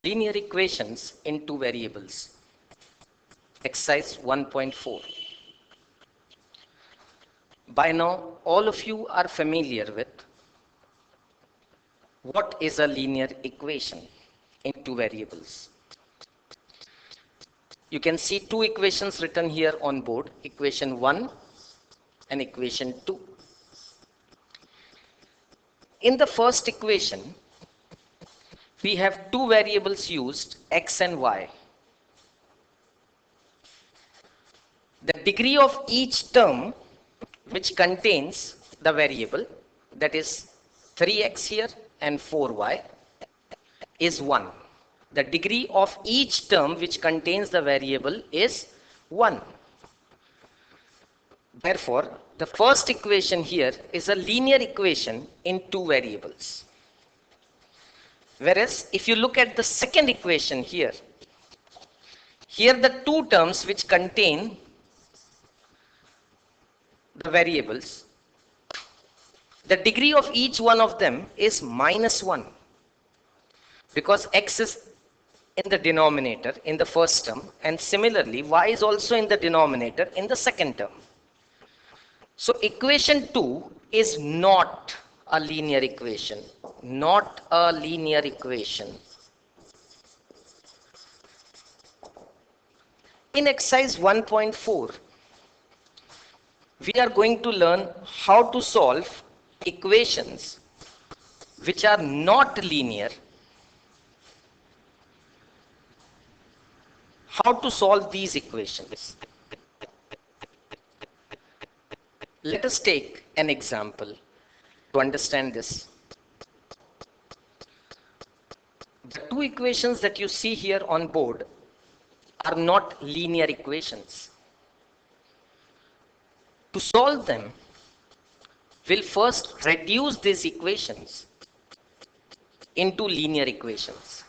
Linear equations in two variables. Exercise 1.4. By now, all of you are familiar with what is a linear equation in two variables. You can see two equations written here on board, equation 1 and equation 2. In the first equation, we have two variables used, x and y. The degree of each term which contains the variable, that is 3x here and 4y, is 1. The degree of each term which contains the variable is 1. Therefore, the first equation here is a linear equation in two variables. Whereas if you look at the second equation here the two terms which contain the variables, the degree of each one of them is -1, because x is in the denominator in the first term, and similarly y is also in the denominator in the second term. So equation 2 is not a linear equation, not a linear equation. In exercise 1.4, we are going to learn how to solve equations which are not linear. How to solve these equations? Let us take an example to understand this. The two equations that you see here on board are not linear equations. To solve them, we'll first reduce these equations into linear equations.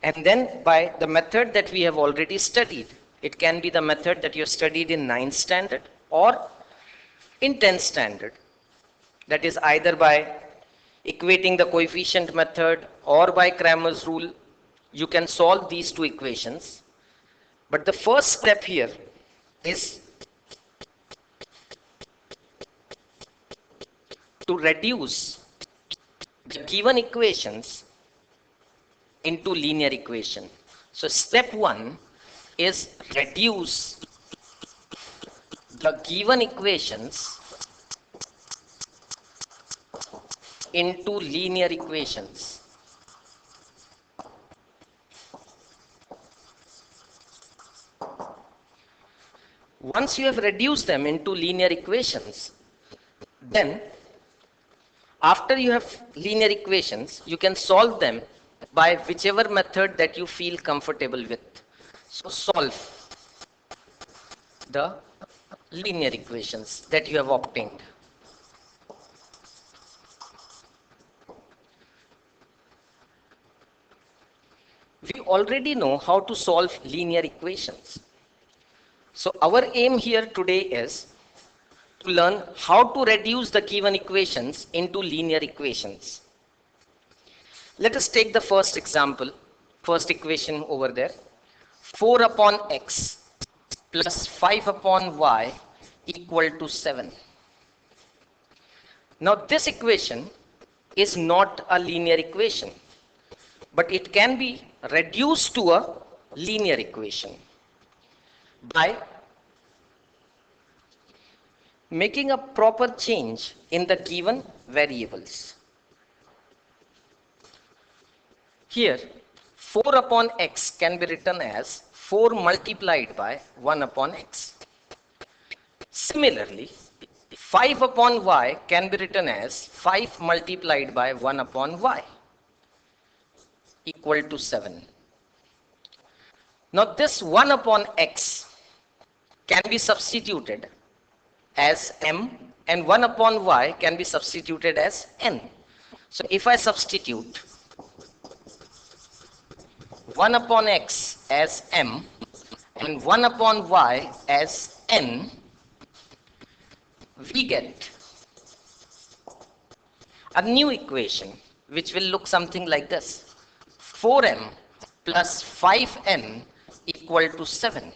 And then by the method that we have already studied, it can be the method that you studied in 9th standard or in 10th standard. That is either by equating the coefficient method or by Cramer's rule, you can solve these two equations. But the first step here is to reduce the given equations into linear equation. So step 1 is reduce the given equations into linear equations. Once you have reduced them into linear equations, then after you have linear equations, you can solve them by whichever method that you feel comfortable with. So solve the linear equations that you have obtained. We already know how to solve linear equations. So our aim here today is to learn how to reduce the given equations into linear equations. Let us take the first example, first equation over there. 4 upon x plus 5 upon y equal to 7. Now this equation is not a linear equation, but it can be reduced to a linear equation by making a proper change in the given variables. Here 4 upon x can be written as 4 multiplied by 1 upon x. Similarly, 5 upon y can be written as 5 multiplied by 1 upon y equal to 7. Now this 1 upon x can be substituted as m, and 1 upon y can be substituted as n. So if I substitute 1 upon x as m and 1 upon y as n, we get a new equation which will look something like this. 4m plus 5n equal to 7.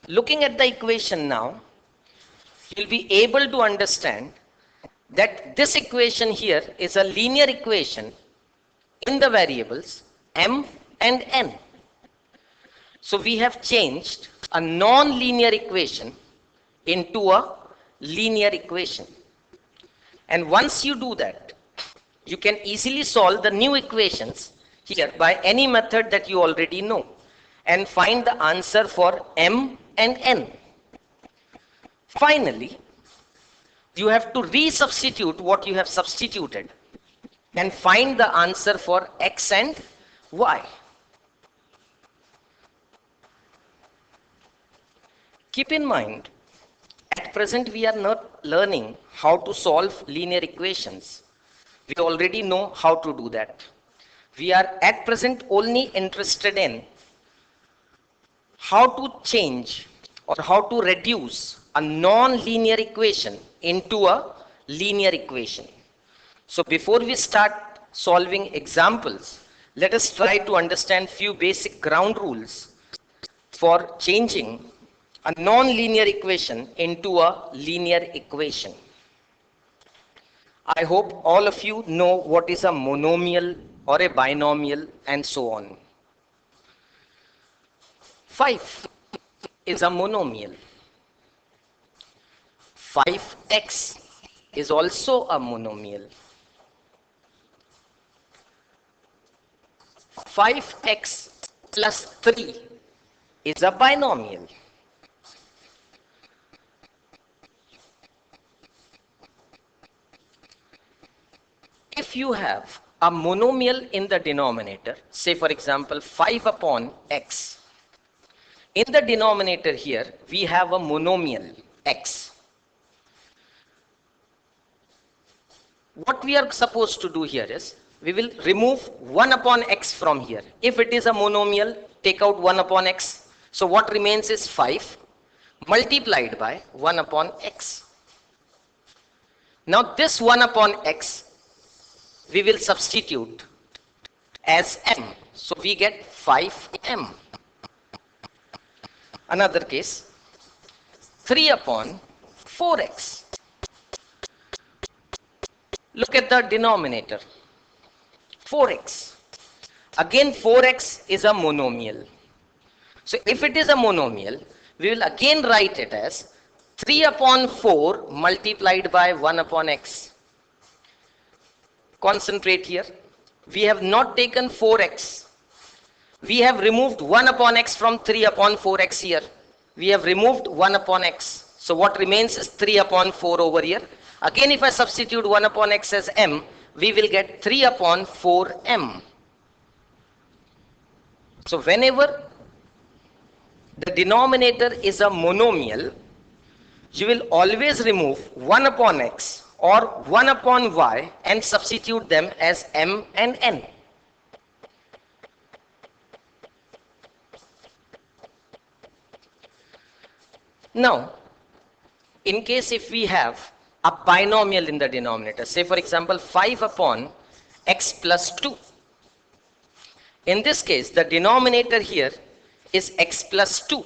Looking at the equation now, you'll be able to understand that this equation here is a linear equation in the variables m and n. So we have changed a non-linear equation into a linear equation. And once you do that, you can easily solve the new equations here by any method that you already know and find the answer for m and n. Finally, you have to resubstitute what you have substituted and find the answer for x and y. Keep in mind, at present we are not learning how to solve linear equations. We already know how to do that. We are at present only interested in how to change or how to reduce a non-linear equation into a linear equation. So before we start solving examples, let us try to understand few basic ground rules for changing a non-linear equation into a linear equation. I hope all of you know what is a monomial or a binomial and so on. 5 is a monomial. 5x is also a monomial. 5x plus 3 is a binomial. If you have a monomial in the denominator, say for example 5 upon x, in the denominator here we have a monomial x. What we are supposed to do here is, we will remove 1 upon x from here. If it is a monomial, take out 1 upon x. So what remains is 5 multiplied by 1 upon x. Now this 1 upon x we will substitute as m. So we get 5m. Another case, 3 upon 4x. Look at the denominator, 4x. Again 4x is a monomial. So if it is a monomial, we will again write it as 3 upon 4 multiplied by 1 upon x. Concentrate here. We have not taken 4x. We have removed 1 upon x from 3 upon 4x here. We have removed 1 upon x. So what remains is 3 upon 4 over here. Again, if I substitute 1 upon x as m, we will get 3 upon 4m. So whenever the denominator is a monomial, you will always remove 1 upon x or 1 upon y and substitute them as m and n. Now, in case if we have a binomial in the denominator, say for example 5 upon x plus 2. In this case, the denominator here is x plus 2,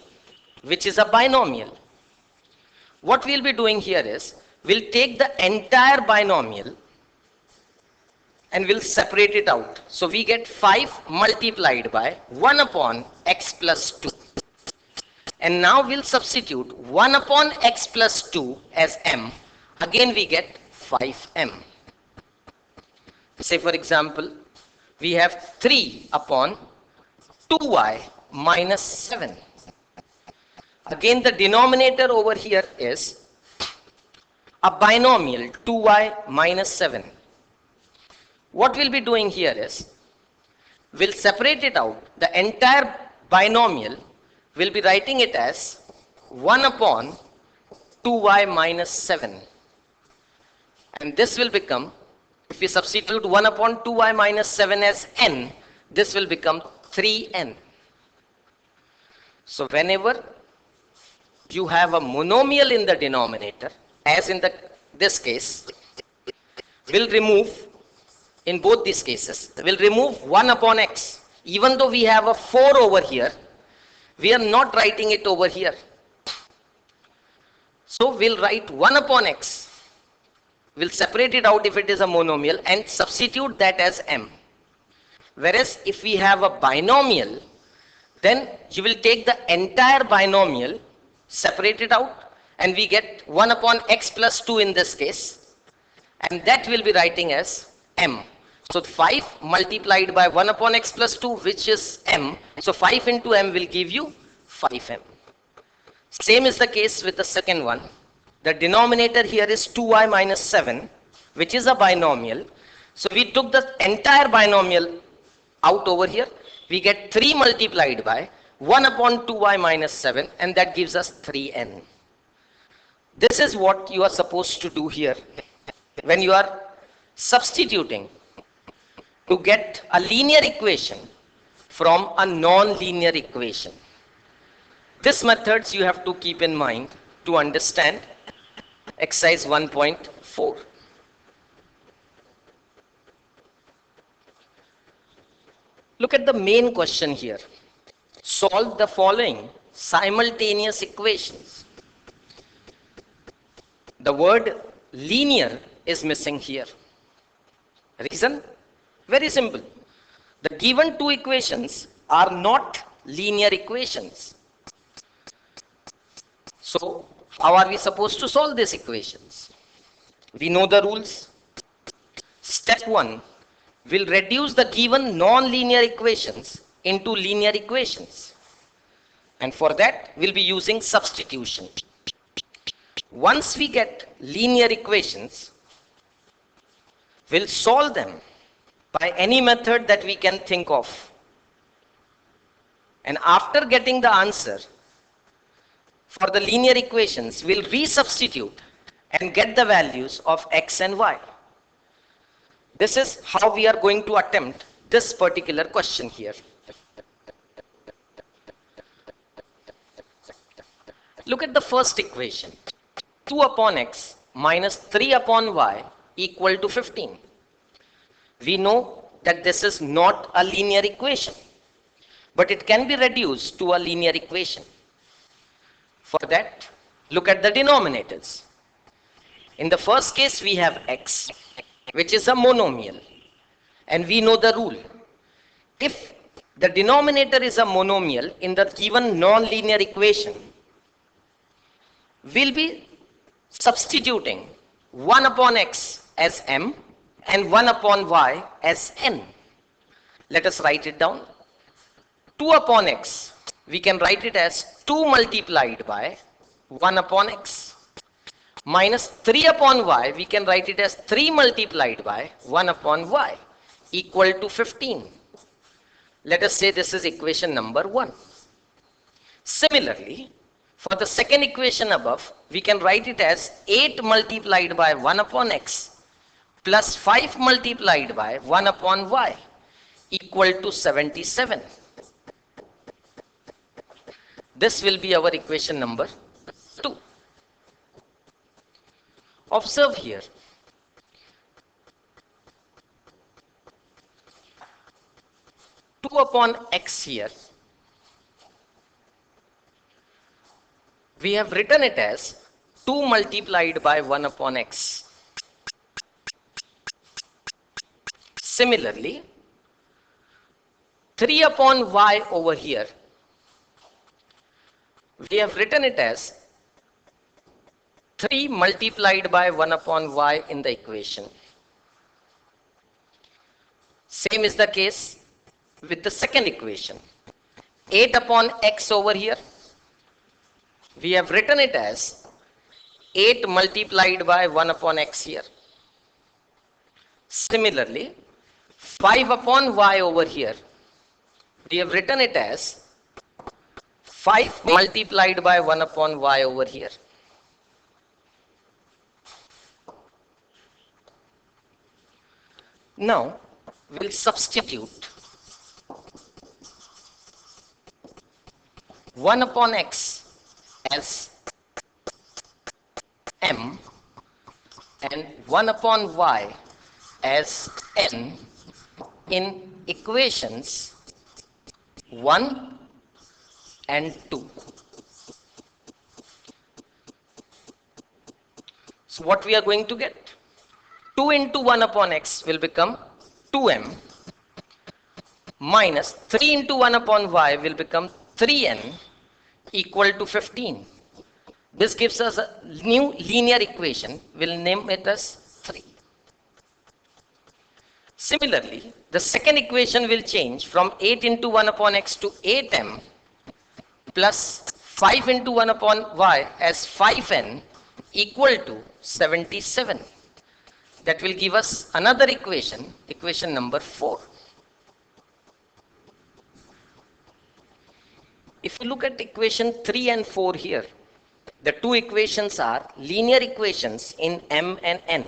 which is a binomial. What we'll be doing here is, we'll take the entire binomial and we'll separate it out. So we get 5 multiplied by 1 upon x plus 2. And now we'll substitute 1 upon x plus 2 as m. Again we get 5m. Say for example, we have 3 upon 2y minus 7. Again the denominator over here is a binomial 2y minus 7. What we'll be doing here is, we'll separate it out. The entire binomial, we'll be writing it as 1 upon 2y minus 7. And this will become, if we substitute 1 upon 2y minus 7 as n, this will become 3n. So whenever you have a monomial in the denominator, as in this case, we'll remove in both these cases. We'll remove 1 upon x. Even though we have a 4 over here, we are not writing it over here. So we'll write 1 upon x. We'll separate it out if it is a monomial and substitute that as m. Whereas if we have a binomial, then you will take the entire binomial, separate it out, and we get 1 upon x plus 2 in this case. And that will be writing as m. So 5 multiplied by 1 upon x plus 2, which is m. So 5 into m will give you 5m. Same is the case with the second one. The denominator here is 2y minus 7, which is a binomial. So we took the entire binomial out over here. We get 3 multiplied by 1 upon 2y minus 7, and that gives us 3n. This is what you are supposed to do here when you are substituting to get a linear equation from a non-linear equation. These methods you have to keep in mind to understand exercise 1.4. Look at the main question here. Solve the following simultaneous equations. The word linear is missing here. Reason? Very simple. The given two equations are not linear equations. So, how are we supposed to solve these equations? We know the rules. Step 1. We'll reduce the given non-linear equations into linear equations. And for that, we'll be using substitution. Once we get linear equations, we'll solve them by any method that we can think of. And after getting the answer for the linear equations, we'll resubstitute and get the values of x and y. This is how we are going to attempt this particular question here. Look at the first equation. 2 upon x minus 3 upon y equal to 15. We know that this is not a linear equation, but it can be reduced to a linear equation. For that, look at the denominators. In the first case, we have x, which is a monomial, and we know the rule. If the denominator is a monomial in the given non-linear equation, we'll be substituting 1 upon x as m and 1 upon y as n. Let us write it down. 2 upon x, we can write it as 2 multiplied by 1 upon x. Minus 3 upon y, we can write it as 3 multiplied by 1 upon y equal to 15. Let us say this is equation number 1. Similarly, for the second equation above, we can write it as 8 multiplied by 1 upon x plus 5 multiplied by 1 upon y equal to 77. This will be our equation number 2. Observe here. Two upon x here. We have written it as 2 multiplied by 1 upon x. Similarly, 3 upon y over here, we have written it as 3 multiplied by 1 upon y in the equation. Same is the case with the second equation. 8 upon x over here, we have written it as 8 multiplied by 1 upon x here. Similarly, 5 upon y over here, we have written it as 5 multiplied by 1 upon y over here. Now, we'll substitute 1 upon x as m and 1 upon y as n in equations 1 and 2. So what we are going to get? 2 into 1 upon x will become 2m minus 3 into 1 upon y will become 3n equal to 15. This gives us a new linear equation. We'll name it as 3. Similarly, the second equation will change from 8 into 1 upon x to 8m plus 5 into 1 upon y as 5n equal to 77. That will give us another equation, equation number 4. If you look at equation 3 and 4 here, the two equations are linear equations in m and n.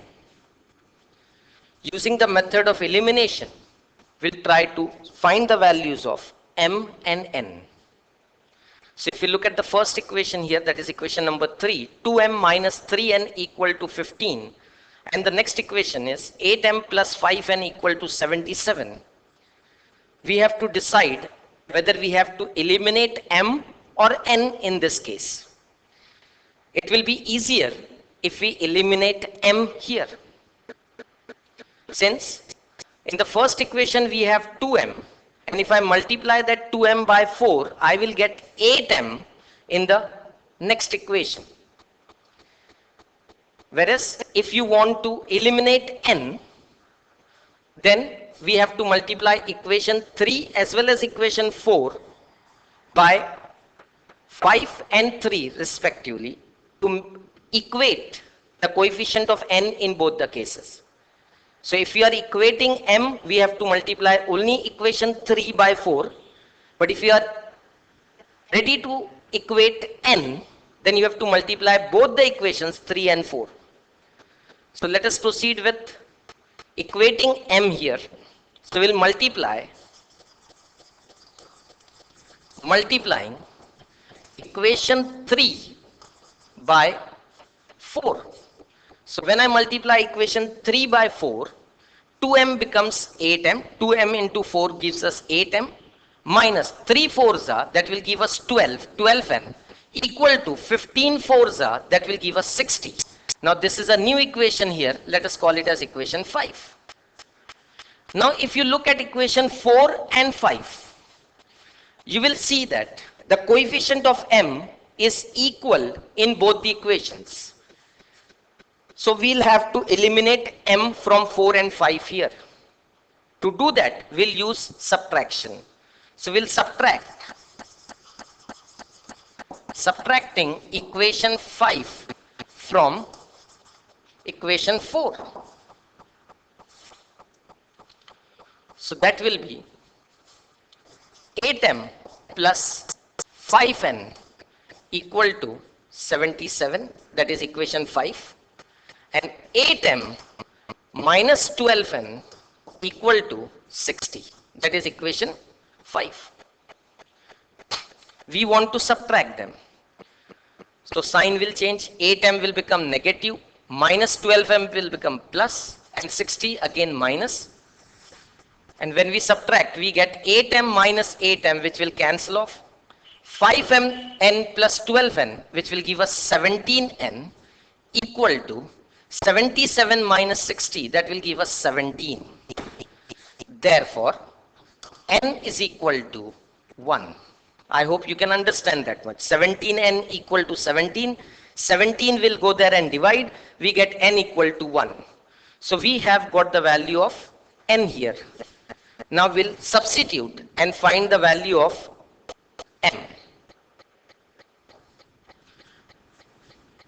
Using the method of elimination, we'll try to find the values of m and n. So if you look at the first equation here, that is equation number 3, 2m minus 3n equal to 15. And the next equation is 8m plus 5n equal to 77. We have to decide whether we have to eliminate m or n in this case. It will be easier if we eliminate m here. Since in the first equation we have 2m, and if I multiply that 2m by 4, I will get 8m in the next equation. Whereas if you want to eliminate n, then we have to multiply equation 3 as well as equation 4 by 5 and 3 respectively to equate the coefficient of n in both the cases. So if you are equating m, we have to multiply only equation 3 by 4. But if you are ready to equate n, then you have to multiply both the equations 3 and 4. So let us proceed with equating m here. So we'll multiplying equation 3 by 4. So when I multiply equation 3 by 4, 2m becomes 8m. 2m into 4 gives us 8m minus 3 4s are, that will give us 12n equal to 15 4s are, that will give us 60. Now this is a new equation here. Let us call it as equation 5. Now if you look at equation 4 and 5, you will see that the coefficient of m is equal in both the equations. So we'll have to eliminate m from 4 and 5 here. To do that, we'll use subtraction. So we'll subtracting equation 5 from equation 4. So that will be 8m plus 5n equal to 77, that is equation 5. And 8m minus 12n equal to 60. That is equation 5. We want to subtract them. So sign will change. 8m will become negative, minus 12m will become plus, and 60 again minus. And when we subtract, we get 8m minus 8m, which will cancel off. 5mn plus 12n, which will give us 17n equal to 77 minus 60, that will give us 17. Therefore, n is equal to 1. I hope you can understand that much. 17n equal to 17. 17 will go there and divide. We get n equal to 1. So we have got the value of n here. Now we'll substitute and find the value of m.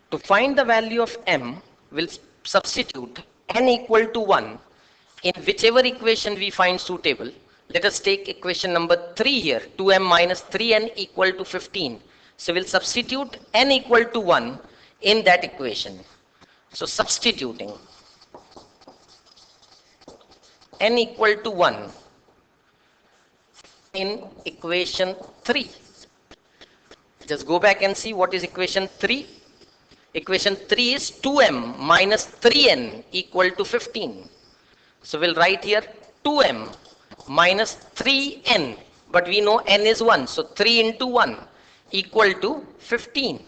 To find the value of m, we'll substitute n equal to 1 in whichever equation we find suitable. Let us take equation number 3 here, 2m minus 3n equal to 15. So we'll substitute n equal to 1 in that equation. So substituting n equal to 1 in equation 3. Just go back and see what is equation 3. Equation 3 is 2m minus 3n equal to 15. So we'll write here 2m minus 3n, but we know n is 1, so 3 into 1 equal to 15.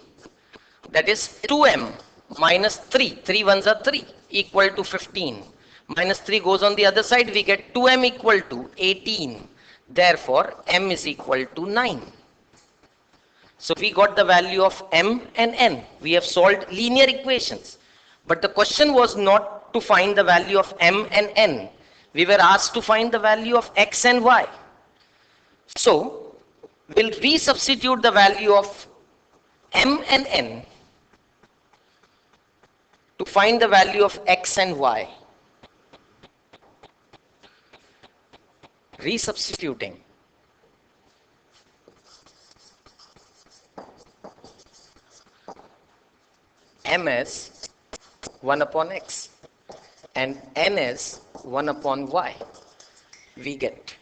That is 2m minus 3, 3 ones are 3, equal to 15. Minus 3 goes on the other side, we get 2m equal to 18. Therefore, m is equal to 9. So we got the value of m and n. We have solved linear equations. But the question was not to find the value of m and n. We were asked to find the value of x and y. So we'll resubstitute the value of m and n to find the value of x and y. Resubstituting. M is 1 upon x and n is 1 upon y. We get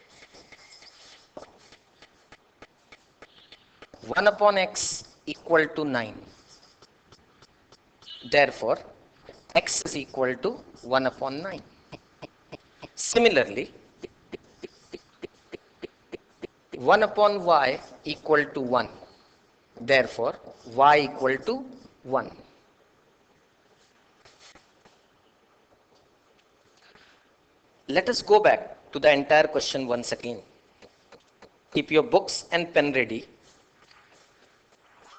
1 upon x equal to 9. Therefore, x is equal to 1 upon 9. Similarly, 1 upon y equal to 1. Therefore, y equal to 1. Let us go back to the entire question once again. Keep your books and pen ready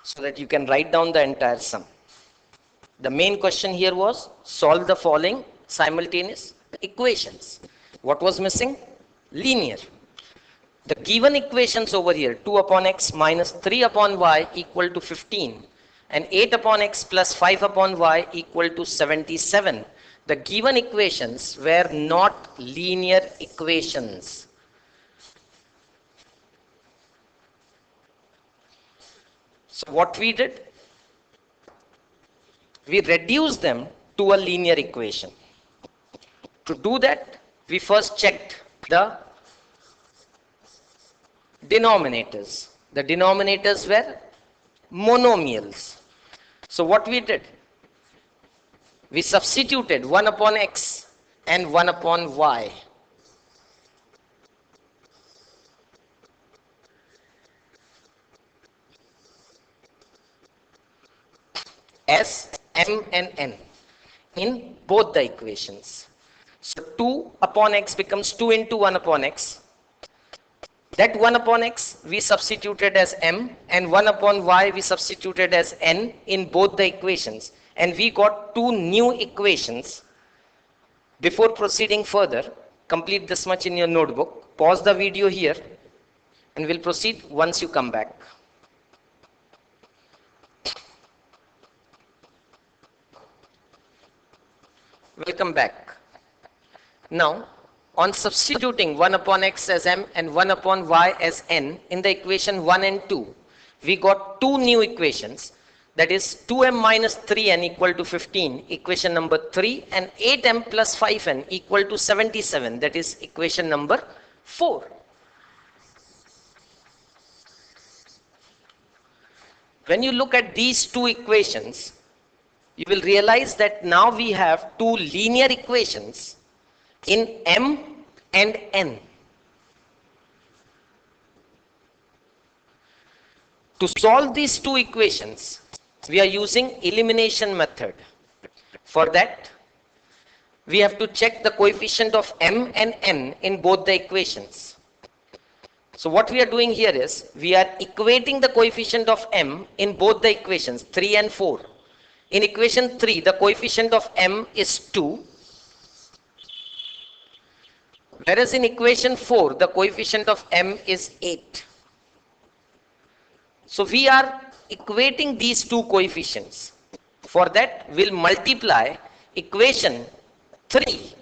so that you can write down the entire sum. The main question here was solve the following simultaneous equations. What was missing? Linear. The given equations over here, 2 upon x minus 3 upon y equal to 15 and 8 upon x plus 5 upon y equal to 77. The given equations were not linear equations. So what we did? We reduced them to a linear equation. To do that, we first checked the denominators. The denominators were monomials. So what we did? We substituted 1 upon x and 1 upon y. As m and n in both the equations. So 2 upon x becomes 2 into 1 upon x. That 1 upon x we substituted as m and 1 upon y we substituted as n in both the equations. And we got two new equations. Before proceeding further, complete this much in your notebook. Pause the video here and we'll proceed once you come back. Welcome back. Now, on substituting 1 upon x as m and 1 upon y as n in the equation 1 and 2, we got two new equations. That is 2m minus 3n equal to 15, equation number 3, and 8m plus 5n equal to 77, that is equation number 4. When you look at these two equations, you will realize that now we have two linear equations in m and n. To solve these two equations, we are using elimination method. For that, we have to check the coefficient of m and n in both the equations. So what we are doing here is, we are equating the coefficient of m in both the equations, 3 and 4. In equation 3, the coefficient of m is 2. Whereas in equation 4, the coefficient of m is 8. So we are equating these two coefficients. For that, we'll multiply equation 3.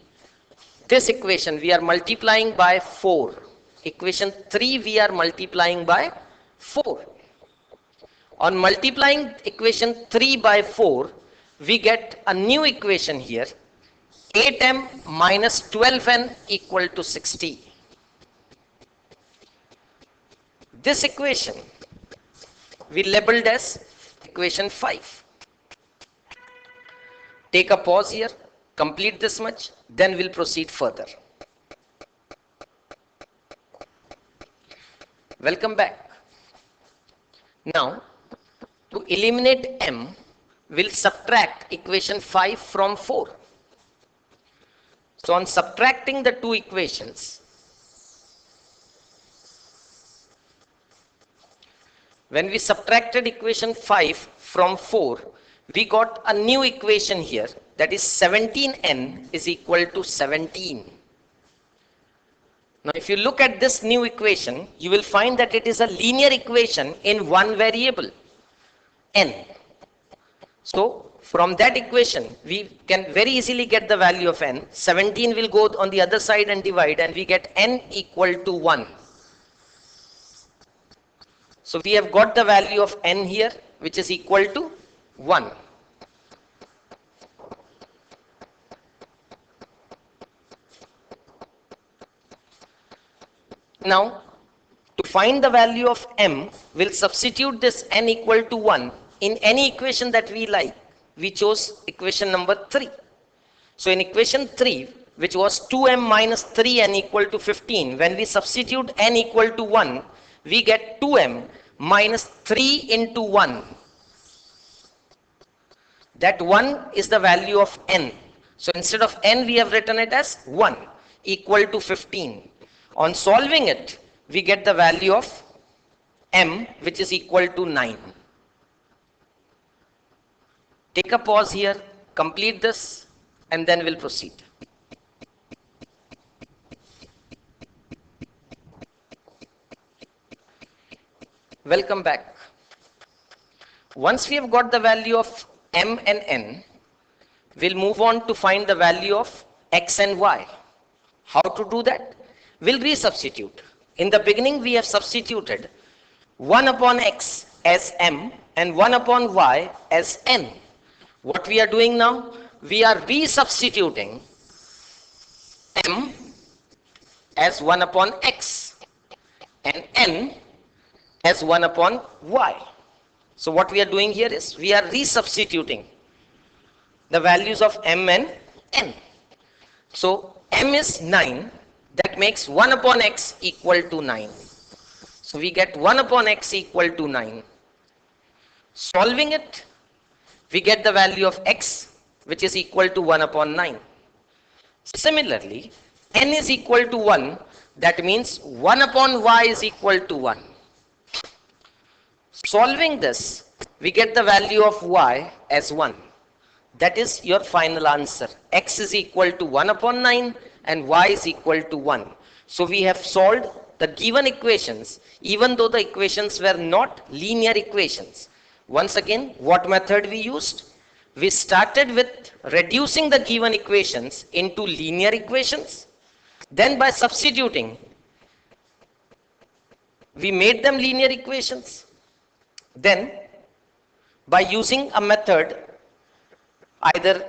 This equation we are multiplying by 4. Equation 3 we are multiplying by 4. On multiplying equation 3 by 4, we get a new equation here. 8m minus 12n equal to 60. This equation we labeled as equation 5. Take a pause here Complete this much, then we'll proceed further. Welcome back. Now, to eliminate m, we'll subtract equation 5 from 4. So on subtracting the two equations, when we subtracted equation 5 from 4, we got a new equation here, that is 17n is equal to 17. Now if you look at this new equation, you will find that it is a linear equation in one variable, n. So from that equation, we can very easily get the value of n. 17 will go on the other side and divide, and we get n equal to 1. So we have got the value of n here, which is equal to 1. Now, to find the value of m, we'll substitute this n equal to 1 in any equation that we like. We chose equation number 3. So in equation 3, which was 2m minus 3n equal to 15, when we substitute n equal to 1, we get 2m minus 3 into 1. That 1 is the value of n. So instead of n, we have written it as 1 equal to 15. On solving it, we get the value of m, which is equal to 9. Take a pause here, complete this, and then we'll proceed. Welcome back. Once we have got the value of m and n, we'll move on to find the value of x and y. How to do that? We'll resubstitute. In the beginning, we have substituted 1 upon x as m and 1 upon y as n. What we are doing now? We are resubstituting m as 1 upon x and n as 1 upon y. So what we are doing here is we are resubstituting the values of m and n. So m is 9. That makes 1 upon x equal to 9. So we get 1 upon x equal to 9. Solving it, we get the value of x, which is equal to 1 upon 9. Similarly, n is equal to 1. That means 1 upon y is equal to 1. Solving this, we get the value of y as 1. That is your final answer. X is equal to 1 upon 9 and y is equal to 1. So we have solved the given equations, even though the equations were not linear equations. Once again, what method we used? We started with reducing the given equations into linear equations. Then by substituting, we made them linear equations. Then by using a method, either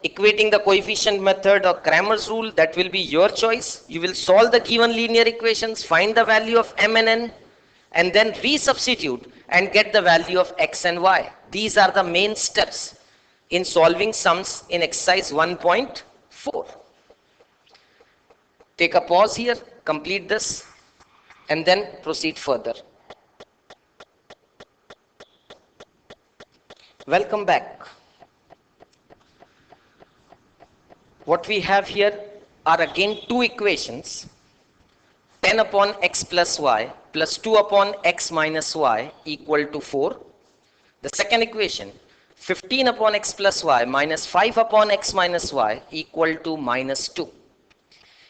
equating the coefficient method or Cramer's rule, that will be your choice. You will solve the given linear equations, find the value of m and n, and then resubstitute and get the value of x and y. These are the main steps in solving sums in exercise 1.4. Take a pause here, complete this, and then proceed further. Welcome back. What we have here are again two equations, 10 upon x plus y plus 2 upon x minus y equal to 4. The second equation, 15 upon x plus y minus 5 upon x minus y equal to minus 2.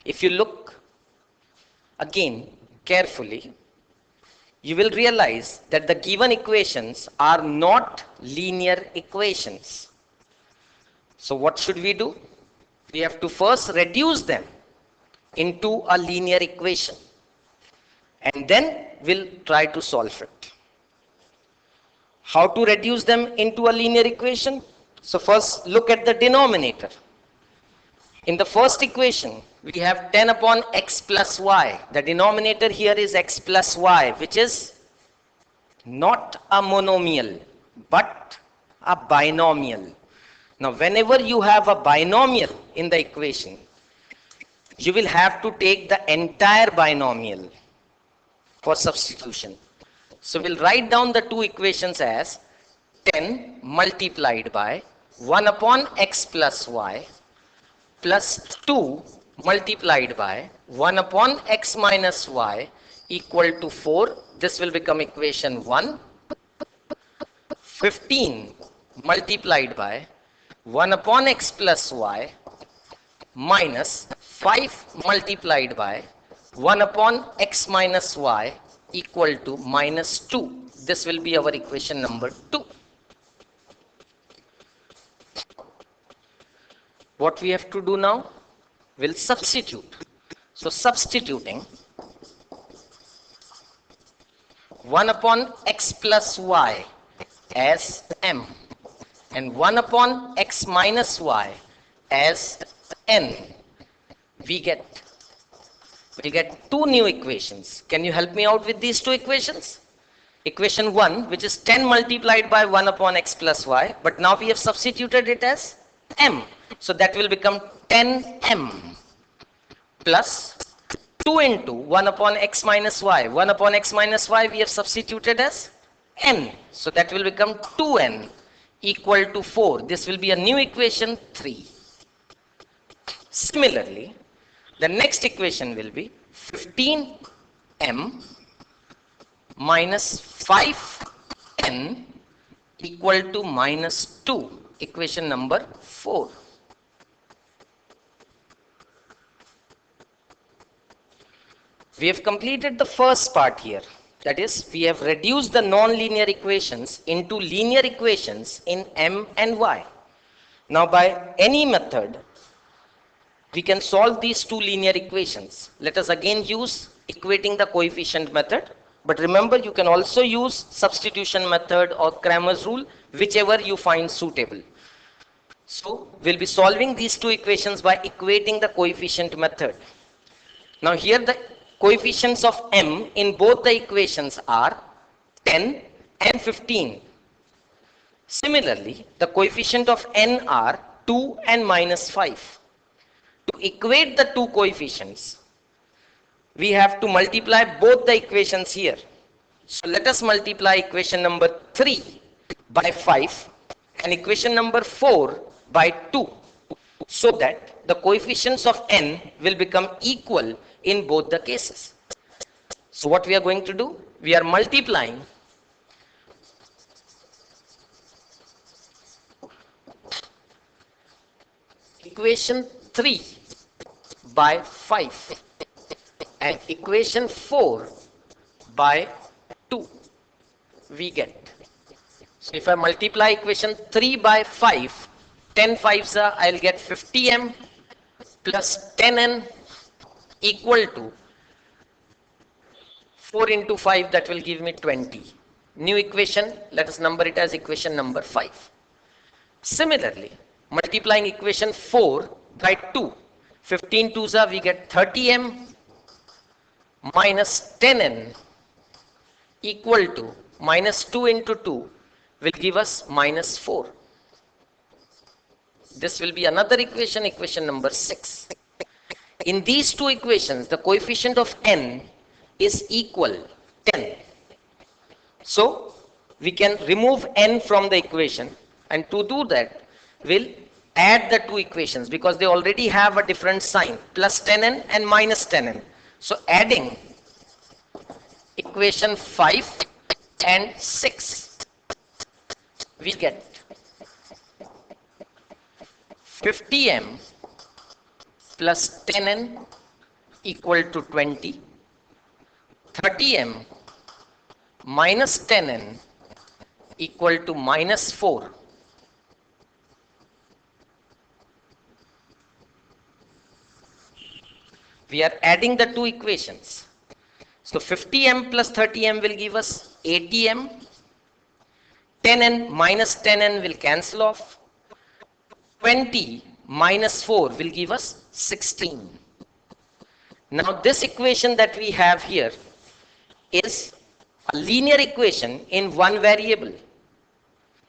If you look again carefully, you will realize that the given equations are not linear equations. So what should we do? We have to first reduce them into a linear equation, and then we'll try to solve it. How to reduce them into a linear equation? So first look at the denominator. In the first equation, we have 10 upon x plus y. The denominator here is x plus y, which is not a monomial, but a binomial. Now, whenever you have a binomial in the equation, you will have to take the entire binomial for substitution. So we'll write down the two equations as 10 multiplied by 1 upon x plus y plus 2 multiplied by 1 upon x minus y equal to 4. This will become equation 1. 15 multiplied by 1 upon x plus y minus 5 multiplied by 1 upon x minus y equal to minus 2. This will be our equation number 2. What we have to do now? We'll substitute. So substituting 1 upon x plus y as m and 1 upon x minus y as n, we'll get two new equations. Can you help me out with these two equations? Equation 1, which is 10 multiplied by 1 upon x plus y, but now we have substituted it as m. So that will become 10m plus 2 into 1 upon x minus y. 1 upon x minus y we have substituted as n. So that will become 2n equal to 4. This will be a new equation 3. Similarly, the next equation will be 15m minus 5n equal to minus 2. Equation number 4. We have completed the first part here. That is, we have reduced the non-linear equations into linear equations in m and y. Now, by any method, we can solve these two linear equations. Let us again use equating the coefficient method. But remember, you can also use substitution method or Cramer's rule, whichever you find suitable. So, we'll be solving these two equations by equating the coefficient method. Now, here the coefficients of m in both the equations are 10 and 15. Similarly, the coefficient of n are 2 and minus 5. To equate the two coefficients, we have to multiply both the equations here. So let us multiply equation number 3 by 5 and equation number 4 by 2, so that the coefficients of n will become equal in both the cases. So what we are going to do? We are multiplying equation 3 by 5 and equation 4 by 2. We get. So if I multiply equation 3 by 5, 10 5s are, I'll get 50m plus 10n equal to 4 into 5, that will give me 20. New equation, let us number it as equation number 5. Similarly, multiplying equation 4 by 2, 15 2s are, we get 30m minus 10n equal to minus 2 into 2 will give us minus 4. This will be another equation, equation number 6. In these two equations, the coefficient of n is equal 10. So we can remove n from the equation, and to do that, we'll add the two equations because they already have a different sign, plus 10n and minus 10n. So adding equation 5 and 6, we get 50m plus 10n equal to 20, 30m minus 10n equal to minus 4. We are adding the two equations. So 50m plus 30m will give us 80m. 10n minus 10n will cancel off. 20 minus 4 will give us 16. Now this equation that we have here is a linear equation in one variable.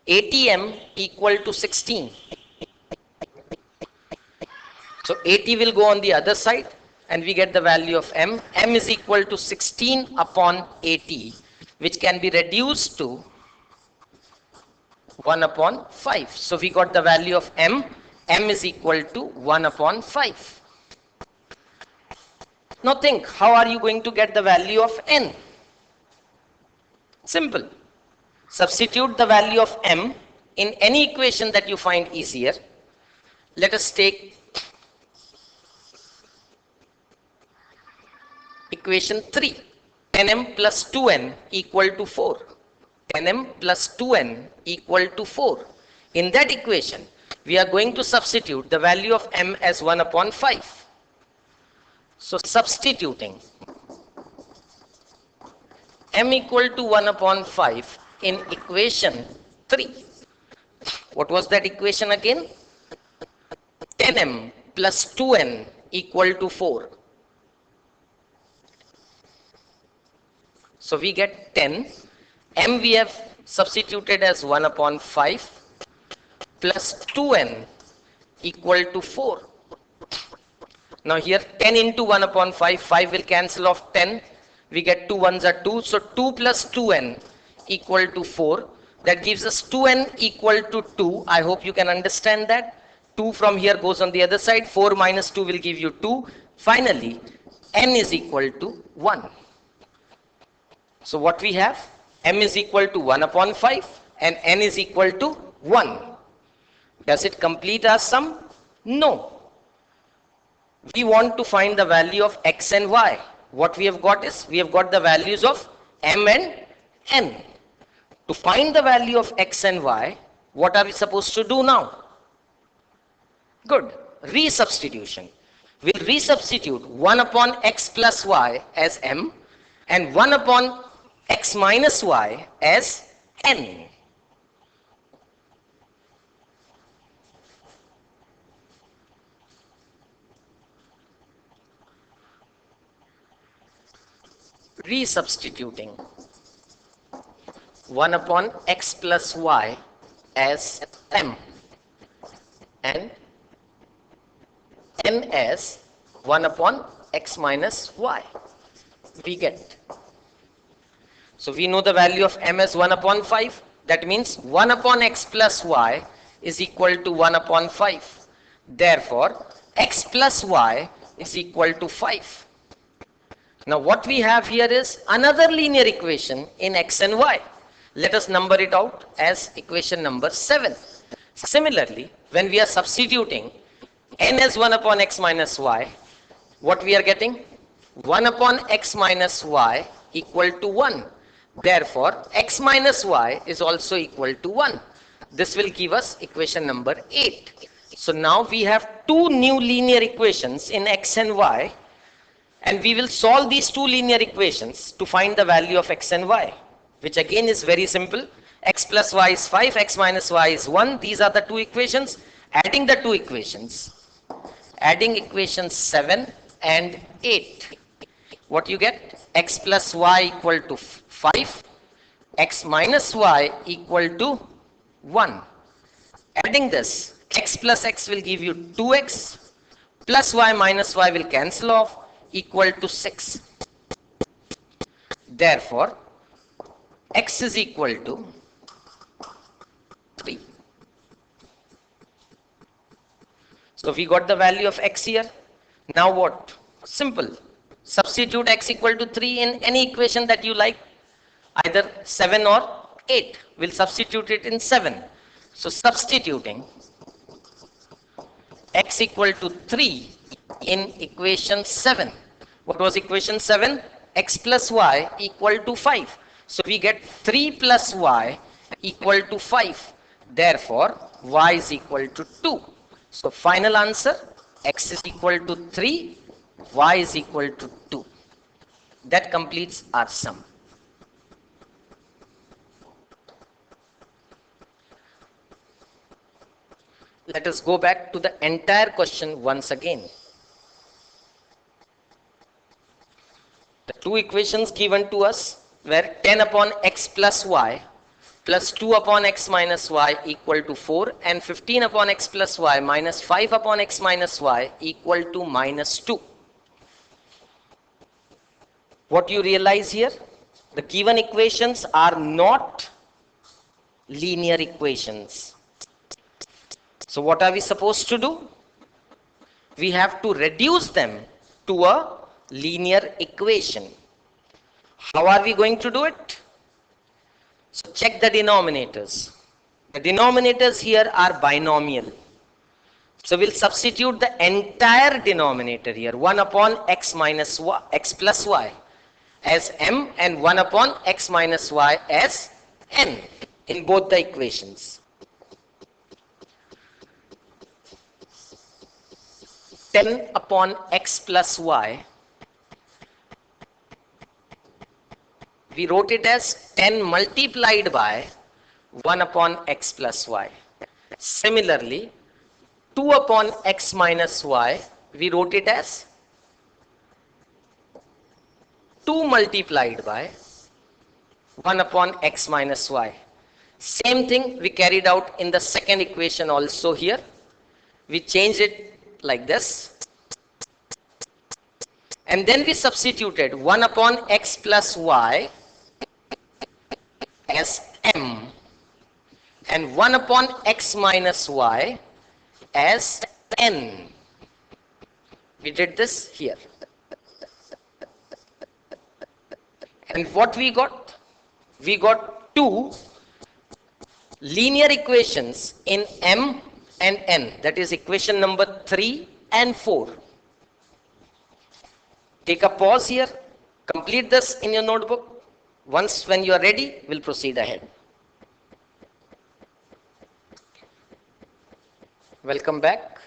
80m equal to 16. So 80 will go on the other side and we get the value of m. M is equal to 16 upon 80, which can be reduced to 1 upon 5. So we got the value of m. M is equal to 1 upon 5. Now think, how are you going to get the value of n? Simple. Substitute the value of m in any equation that you find easier. Let us take equation 3. 10m plus 2n equal to 4. 10m plus 2n equal to 4. In that equation, we are going to substitute the value of m as 1 upon 5. So substituting m equal to 1 upon 5 in equation 3. What was that equation again? 10m plus 2n equal to 4. So we get 10. M we have substituted as 1 upon 5 plus 2n equal to 4. Now here 10 into 1 upon 5, 5 will cancel off 10. We get 2 ones are 2. So 2 plus 2n equal to 4. That gives us 2n equal to 2. I hope you can understand that. 2 from here goes on the other side. 4 minus 2 will give you 2. Finally, n is equal to 1. So what we have? M is equal to 1 upon 5 and n is equal to 1. Does it complete our sum? No. We want to find the value of x and y. What we have got is, we have got the values of m and n. To find the value of x and y, what are we supposed to do now? Good. Resubstitution. We'll resubstitute 1 upon x plus y as m and 1 upon x minus y as n. Resubstituting 1 upon x plus y as m and n as 1 upon x minus y. We get. So we know the value of m as 1 upon 5. That means 1 upon x plus y is equal to 1 upon 5. Therefore, x plus y is equal to 5. Now what we have here is another linear equation in x and y. Let us number it out as equation number 7. Similarly, when we are substituting n as 1 upon x minus y, what we are getting? 1 upon x minus y equal to 1. Therefore, x minus y is also equal to 1. This will give us equation number 8. So now we have two new linear equations in x and y, and we will solve these two linear equations to find the value of x and y, which again is very simple. X plus y is 5, x minus y is 1. These are the two equations. Adding the two equations, adding equations 7 and 8. What you get? X plus y equal to 5, x minus y equal to 1. Adding this, x plus x will give you 2x, plus y minus y will cancel off, equal to 6. Therefore, x is equal to 3. So we got the value of x here. Now what? Simple. Substitute x equal to 3 in any equation that you like, either 7 or 8. We'll substitute it in 7. So substituting x equal to 3 in equation 7. What was equation 7? X plus y equal to 5. So we get 3 plus y equal to 5. Therefore, y is equal to 2. So final answer, x is equal to 3, y is equal to 2. That completes our sum. Let us go back to the entire question once again. The two equations given to us were 10 upon x plus y plus 2 upon x minus y equal to 4, and 15 upon x plus y minus 5 upon x minus y equal to minus 2. What you realize here? The given equations are not linear equations. So what are we supposed to do? We have to reduce them to a linear equation. How are we going to do it? So check the denominators. The denominators here are binomial. So we'll substitute the entire denominator here, 1 upon x minus y, x plus y as m, and 1 upon x minus y as n in both the equations. 10 upon x plus y, we wrote it as 10 multiplied by 1 upon x plus y. Similarly, 2 upon x minus y, we wrote it as 2 multiplied by 1 upon x minus y. Same thing we carried out in the second equation also here. We changed it like this. And then we substituted 1 upon x plus y as m and 1 upon x minus y as n. We did this here. And what we got? We got two linear equations in m and n. That is equation number 3 and 4. Take a pause here. Complete this in your notebook. Once when you are ready, we'll proceed ahead. Welcome back.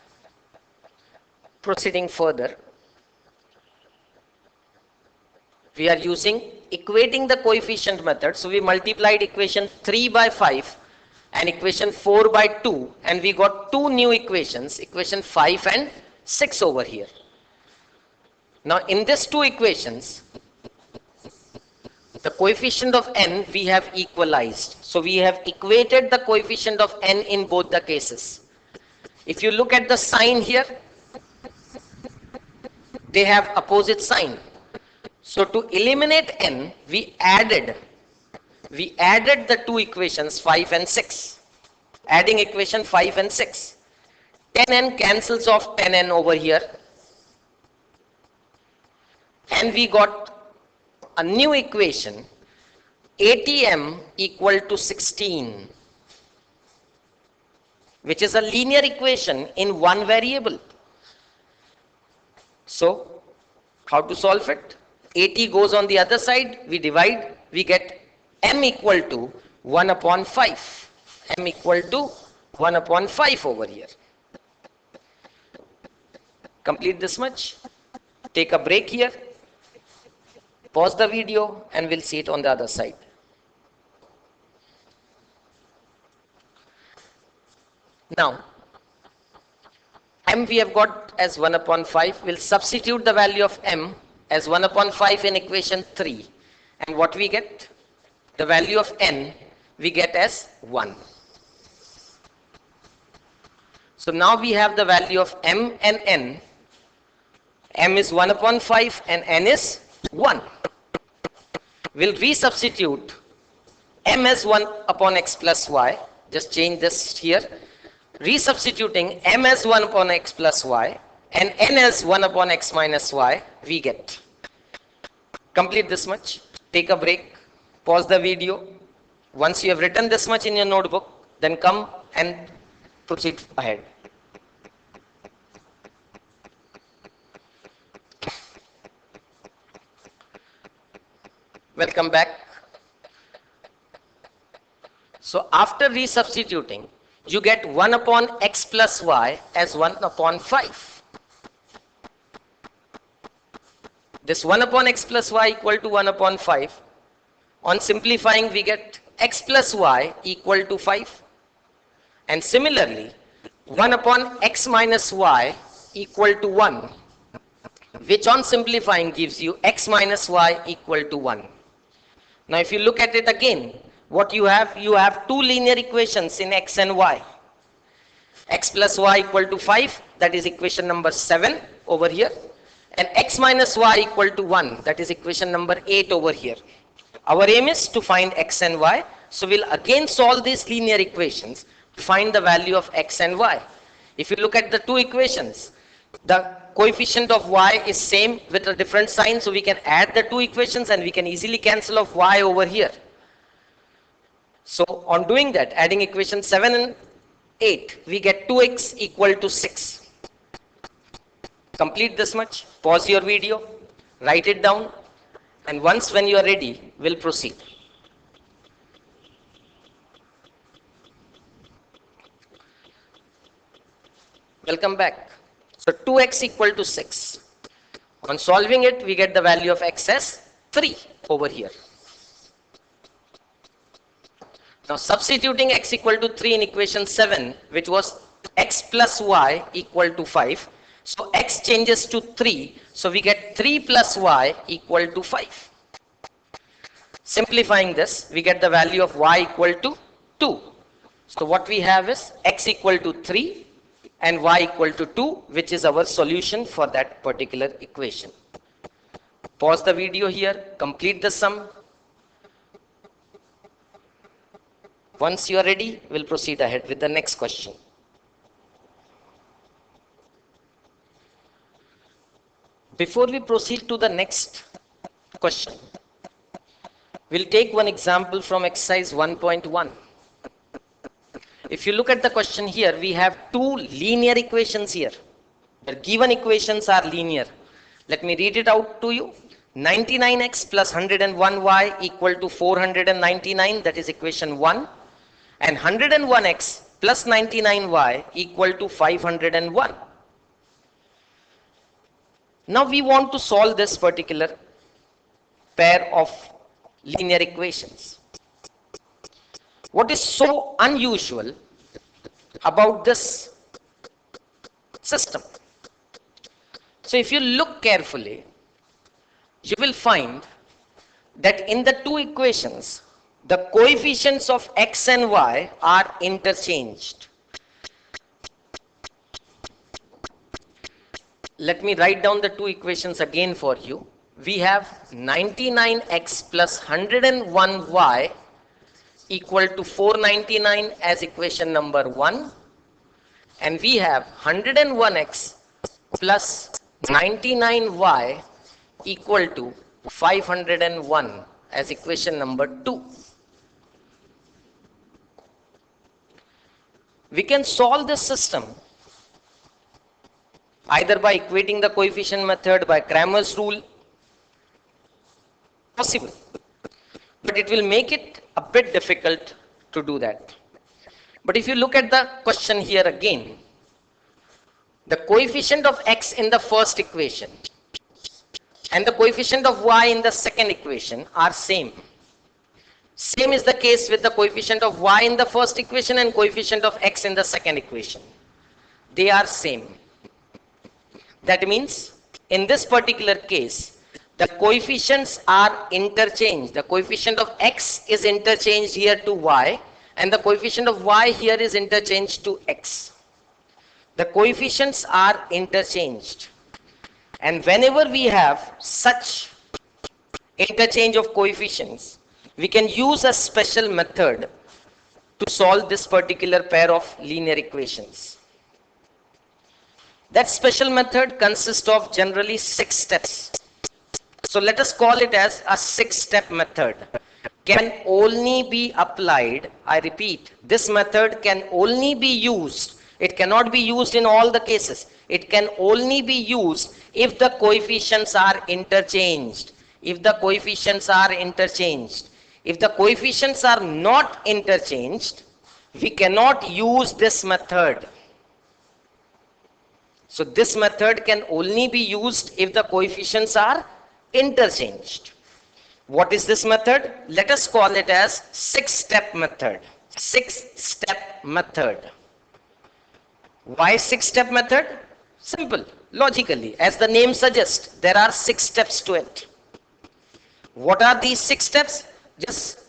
Proceeding further. We are using equating the coefficient method. So we multiplied equation 3 by 5 and equation 4 by 2, and we got two new equations, equation 5 and 6 over here. Now in these two equations, the coefficient of n we have equalized. So we have equated the coefficient of n in both the cases. If you look at the sign here, they have opposite sign. So to eliminate n, we added the two equations 5 and 6. Adding equation 5 and 6. 10n cancels off 10n over here. And we got a new equation 80m equal to 16, which is a linear equation in one variable. So how to solve it? 80 goes on the other side, we divide, we get m equal to 1 upon 5. M equal to 1 upon 5 over here. Complete this much. Take a break here. Pause the video and we'll see it on the other side. Now, m we have got as 1 upon 5. We'll substitute the value of m as 1 upon 5 in equation 3. And what we get? The value of n we get as 1. So now we have the value of m and n. M is 1 upon 5 and n is 1. We'll resubstitute m as 1 upon x plus y. Just change this here. Resubstituting m as 1 upon x plus y and n as 1 upon x minus y, we get. Complete this much. Take a break. Pause the video. Once you have written this much in your notebook, then come and proceed ahead. Welcome back. So after resubstituting, you get 1 upon x plus y as 1 upon 5. This 1 upon x plus y equal to 1 upon 5. On simplifying, we get x plus y equal to 5. And similarly, 1 upon x minus y equal to 1, which on simplifying gives you x minus y equal to 1. Now if you look at it again, what you have two linear equations in x and y. X plus y equal to 5, that is equation number 7 over here, and x minus y equal to 1, that is equation number 8 over here. Our aim is to find x and y, so we'll again solve these linear equations to find the value of x and y. If you look at the two equations, the coefficient of y is same with a different sign, so we can add the two equations and we can easily cancel off y over here. So on doing that, adding equation 7 and 8, we get 2x equal to 6. Complete this much, pause your video, write it down, and once when you are ready, we'll proceed. Welcome back. So 2x equal to 6. On solving it, we get the value of x as 3 over here. Now substituting x equal to 3 in equation 7, which was x plus y equal to 5. So x changes to 3. So we get 3 plus y equal to 5. Simplifying this, we get the value of y equal to 2. So what we have is x equal to 3 and y equal to 2, which is our solution for that particular equation. Pause the video here, complete the sum. Once you are ready, we'll proceed ahead with the next question. Before we proceed to the next question, we'll take one example from exercise 1.1. If you look at the question here, we have two linear equations here. The given equations are linear. Let me read it out to you. 99x plus 101y equal to 499, that is equation 1. And 101x plus 99y equal to 501. Now we want to solve this particular pair of linear equations. What is so unusual about this system? So if you look carefully, you will find that in the two equations, the coefficients of x and y are interchanged. Let me write down the two equations again for you. We have 99x plus 101y equal to 499 as equation number 1. And we have 101x plus 99y equal to 501 as equation number 2. We can solve this system either by equating the coefficient method, by Cramer's rule, possible. But it will make it a bit difficult to do that. But if you look at the question here again, the coefficient of x in the first equation and the coefficient of y in the second equation are same. Same is the case with the coefficient of y in the first equation and coefficient of x in the second equation. They are same. That means in this particular case, the coefficients are interchanged. The coefficient of x is interchanged here to y, and the coefficient of y here is interchanged to x. The coefficients are interchanged. And whenever we have such interchange of coefficients, we can use a special method to solve this particular pair of linear equations. That special method consists of generally 6 steps. So let us call it as a 6-step method. Can only be applied, I repeat, this method can only be used. It cannot be used in all the cases. It can only be used if the coefficients are interchanged. If the coefficients are interchanged. If the coefficients are not interchanged, we cannot use this method. So this method can only be used if the coefficients are interchanged. What is this method? Let us call it as 6-step method. 6-step method. Why 6-step method? Simple, logically. As the name suggests, there are 6 steps to it. What are these 6 steps? Just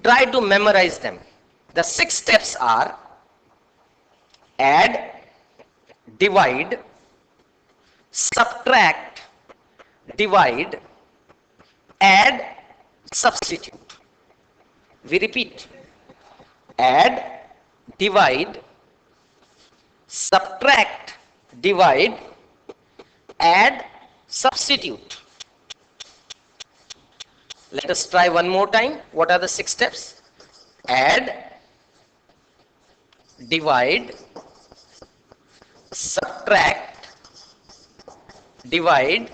Try to memorize them. The 6 steps are add, divide, subtract, divide, add, substitute. We repeat. Add, divide, subtract, divide, add, substitute. Let us try one more time. What are the 6 steps? Add, divide, subtract, divide,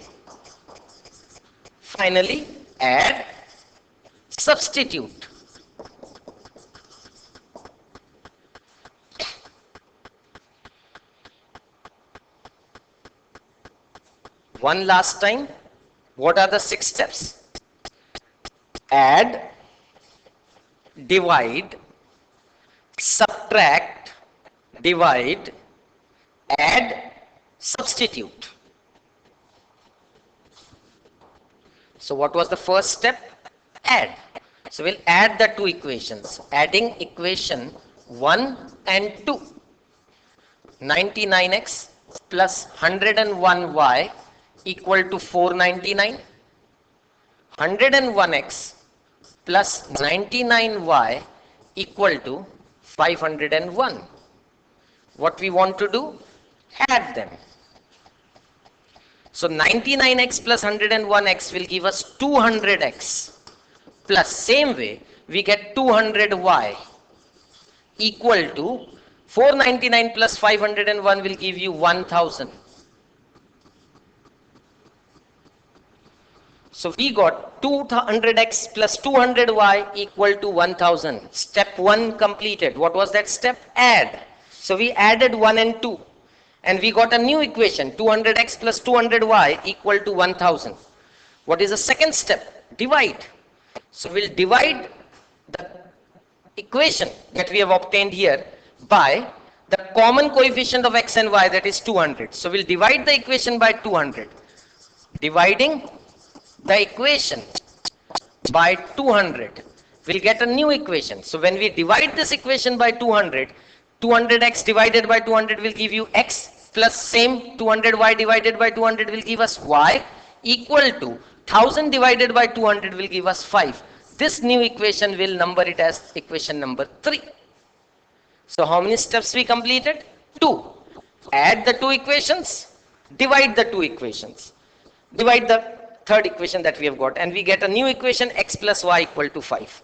finally add, substitute. One last time. What are the 6 steps? Add, divide, subtract, divide, add, substitute. So what was the first step? Add. So we'll add the 2 equations. Adding equation 1 and 2. 99x plus 101y equal to 499. 101x plus 99y equal to 501. What we want to do? Add them. So 99x plus 101x will give us 200x plus same way we get 200y equal to 499 plus 501 will give you 1000. So we got 200x plus 200y equal to 1000. Step 1 completed. What was that step? Add. So we added 1 and 2. And we got a new equation, 200x plus 200y equal to 1000. What is the second step? Divide. So we'll divide the equation that we have obtained here by the common coefficient of x and y, that is 200. So we'll divide the equation by 200. Dividing the equation by 200, we'll get a new equation. So when we divide this equation by 200, 200x divided by 200 will give you x plus same 200y divided by 200 will give us y equal to 1000 divided by 200 will give us 5. This new equation will number it as equation number 3. So how many steps we completed? 2. Add the 2 equations, divide the 2 equations, divide the third equation that we have got, and we get a new equation x plus y equal to 5.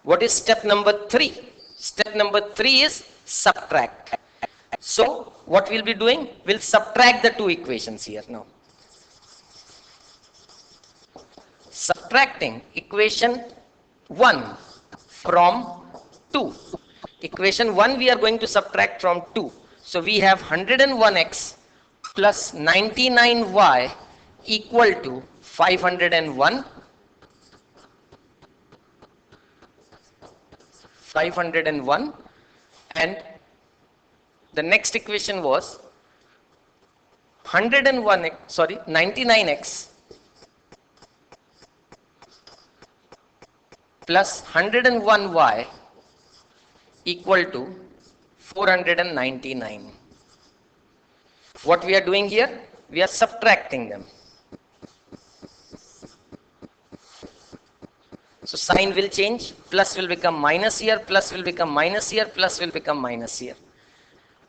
What is step number 3? Step number 3 is subtract. So what we'll be doing? We'll subtract the 2 equations here now. Subtracting equation 1 from 2. Equation 1 we are going to subtract from 2. So we have 101x plus 99y equal to 501. 501. And the next equation was 99x plus 101y equal to 499. What we are doing here? We are subtracting them. So sign will change, plus will become minus here, plus will become minus here, plus will become minus here.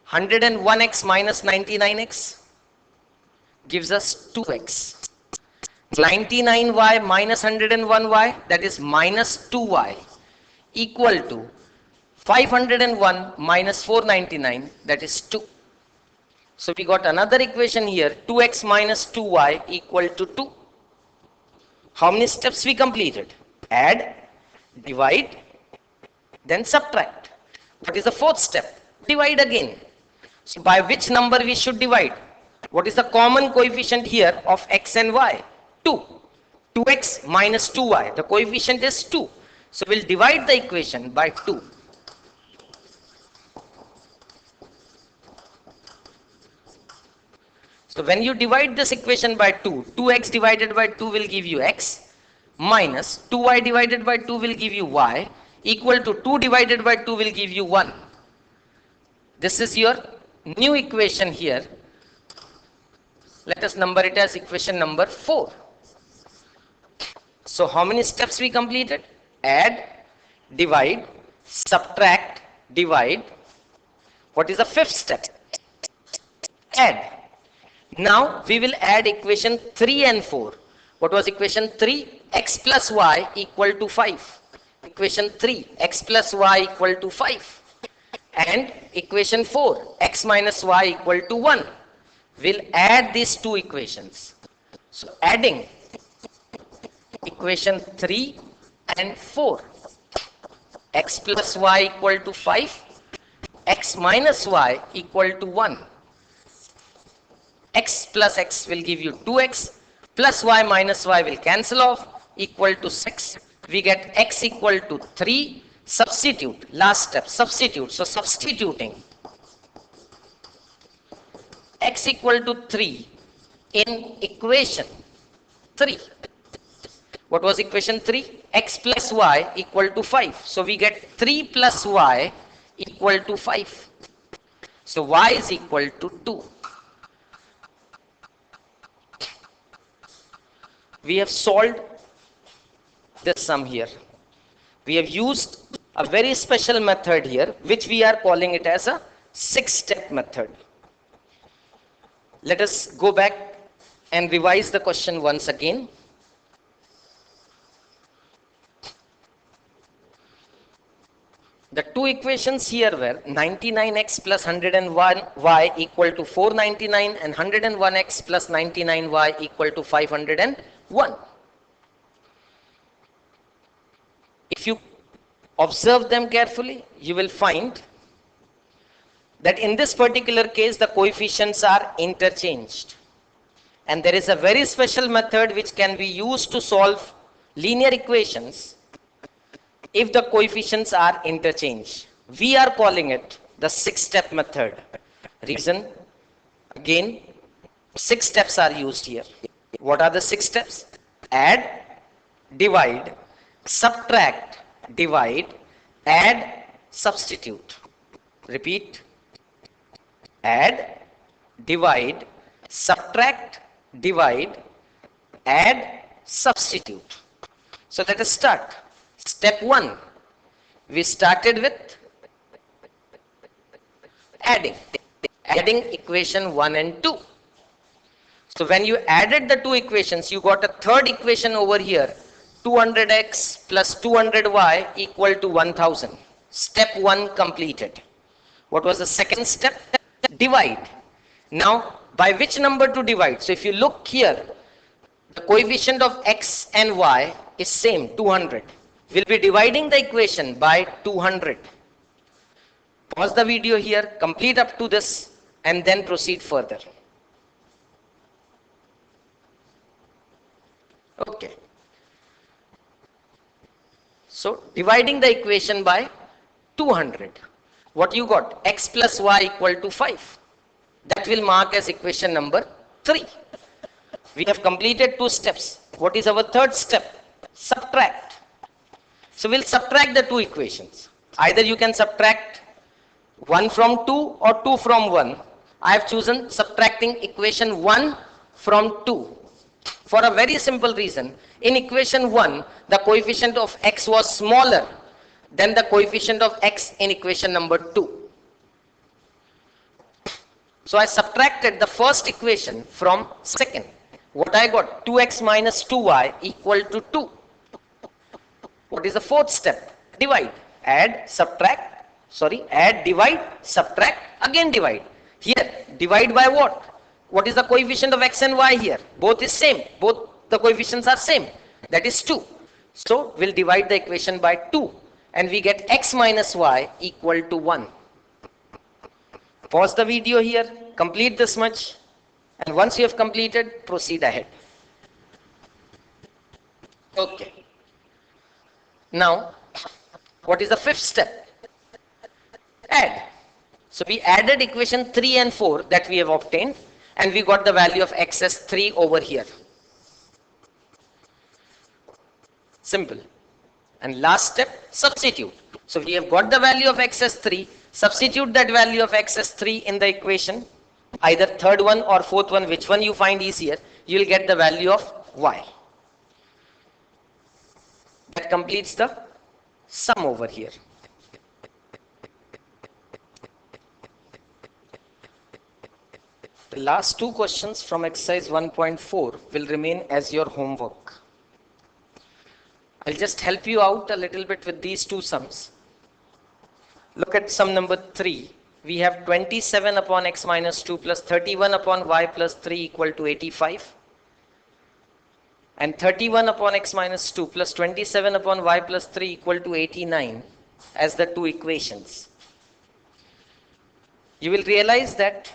101x minus 99x gives us 2x. 99y minus 101y, that is minus 2y, equal to 501 minus 499, that is 2. So we got another equation here, 2x minus 2y equal to 2. How many steps we completed? Add, divide, then subtract. What is the fourth step? Divide again. So by which number we should divide? What is the common coefficient here of x and y? 2. 2x minus 2y. The coefficient is 2. So we'll divide the equation by 2. So when you divide this equation by 2, 2x divided by 2 will give you x, minus 2y divided by 2 will give you y, equal to 2 divided by 2 will give you 1. This is your new equation here. Let us number it as equation number 4. So how many steps we completed? Add, divide, subtract, divide. What is the fifth step? Add. Now we will add equation 3 and 4. What was equation 3? X plus y equal to 5. Equation 3, x plus y equal to 5. And equation 4, x minus y equal to 1. We'll add these two equations. So adding equation 3 and 4. X plus y equal to 5. X minus y equal to 1. X plus x will give you 2x. Plus y minus y will cancel off. Equal to 6. We get x equal to 3. Substitute. Last step. Substitute. So substituting x equal to 3 in equation 3. What was equation 3? X plus y equal to 5. So we get 3 plus y equal to 5. So y is equal to 2. We have solved this sum here. We have used a very special method here, which we are calling it as a 6-step method. Let us go back and revise the question once again. The two equations here were 99x plus 101y equal to 499 and 101x plus 99y equal to 501. If you observe them carefully, you will find that in this particular case the coefficients are interchanged. And there is a very special method which can be used to solve linear equations if the coefficients are interchanged. We are calling it the 6-step method. Reason, again, 6 steps are used here. What are the 6 steps? Add, divide, subtract, divide, add, substitute. Repeat. Add, divide, subtract, divide, add, substitute. So let us start. Step 1. We started with adding. Adding equation 1 and 2. So when you added the two equations, you got a third equation over here. 200x plus 200y equal to 1000. Step 1 completed. What was the second step? Divide. Now, by which number to divide? So if you look here, the coefficient of x and y is same, 200. We'll be dividing the equation by 200. Pause the video here, complete up to this, and then proceed further. Okay. So, dividing the equation by 200. What you got? X plus y equal to 5. That will mark as equation number 3. We have completed 2 steps. What is our third step? Subtract. So we'll subtract the two equations. Either you can subtract 1 from 2 or 2 from 1. I have chosen subtracting equation 1 from 2. For a very simple reason. In equation 1, the coefficient of x was smaller than the coefficient of x in equation number 2. So I subtracted the first equation from second. What I got? 2x minus 2y equal to 2. What is the fourth step? Divide. Add, divide, subtract, again divide. Here, divide by what? What is the coefficient of x and y here? Both is same. Both the coefficients are same. That is 2. So, we'll divide the equation by 2. And we get x minus y equal to 1. Pause the video here. Complete this much. And once you have completed, proceed ahead. Okay. Now, what is the fifth step? Add. So we added equation 3 and 4 that we have obtained, and we got the value of x as 3 over here. Simple. And last step, substitute. So we have got the value of x as 3, substitute that value of x as 3 in the equation, either third one or fourth one, which one you find easier, you will get the value of y. That completes the sum over here. The last two questions from exercise 1.4 will remain as your homework. I'll just help you out a little bit with these two sums. Look at sum number 3. We have 27 upon x minus 2 plus 31 upon y plus 3 equal to 85. And 31 upon x minus 2 plus 27 upon y plus 3 equal to 89 as the two equations. You will realize that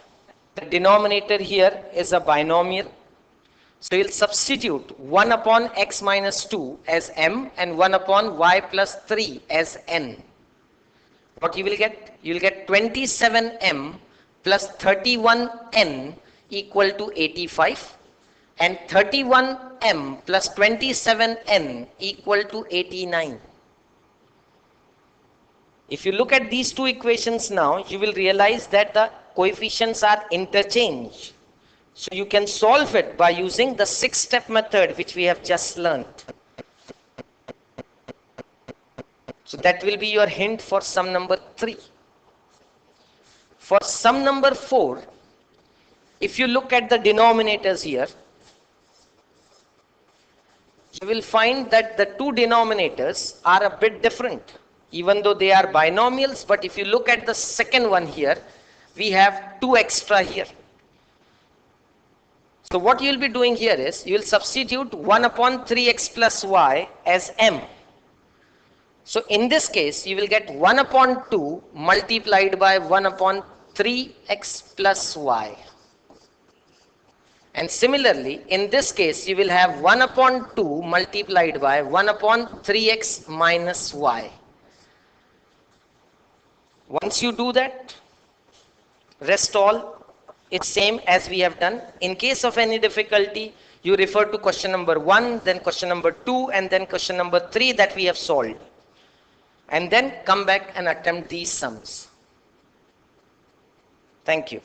the denominator here is a binomial. So you'll substitute 1 upon x minus 2 as m and 1 upon y plus 3 as n. What you will get? You will get 27m plus 31n equal to 85 and 31m plus 27n equal to 89. If you look at these two equations now, you will realize that the coefficients are interchanged. So you can solve it by using the 6-step method which we have just learned. So that will be your hint for sum number 3. For sum number 4, if you look at the denominators here, you will find that the two denominators are a bit different, even though they are binomials. But if you look at the second one here, we have 2 extra here. So what you will be doing here is, you will substitute 1 upon 3x plus y as m. So in this case, you will get 1 upon 2 multiplied by 1 upon 3x plus y. And similarly, in this case, you will have 1 upon 2 multiplied by 1 upon 3x minus y. Once you do that, rest all is same as we have done. In case of any difficulty, you refer to question number 1, then question number 2, and then question number 3 that we have solved. And then come back and attempt these sums. Thank you.